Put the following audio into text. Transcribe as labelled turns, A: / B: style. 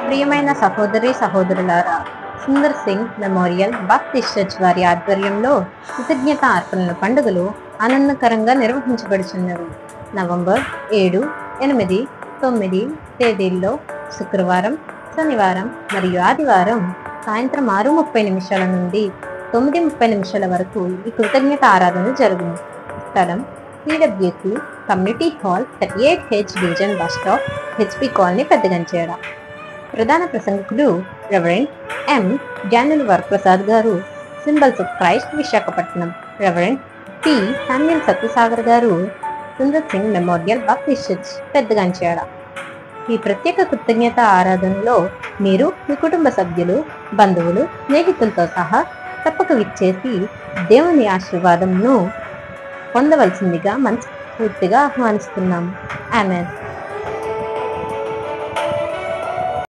A: ప్రియమైన సహోదరి సహోదరులారా, Sundar Singh memorial baptist church వారి ఆధ్వర్యంలో కృతజ్ఞత అర్పణల పండుగలు ఆనందకరంగా నిర్వహించబడుచున్నవి. నవంబర్ 7, 8, 9 తేదీల్లో శుక్రవారం, శనివారం మరియు ఆదివారం సాయంత్రం 6:30 నుండి 9:30 వరకు ఈ కృతజ్ఞత ఆరాధన జరుగును. స్థలం CWC community hall, 38H division bus stop, HP colony, Peddagancheda. ప్రధాన ప్రసంగికులు reverend M. Daniel Varaprasad garu, symbols of Christ, Visakhapatnam. Reverend P. Samuel Satyasagar garu, Sundar Singh memorial baptist church, Peddagancheda. ఈ ప్రత్యేక కృతజ్ఞత ఆరాధనలో మీరు మీ కుటుంబ సభ్యులు, బంధువులు, స్నేహితులతో సహా తప్పక విచ్చేసి దేవుని ఆశీర్వాదంను పొందవలసిందిగా మనస్ఫూర్తిగా ఆహ్వానిస్తున్నాము. ఆమేన్.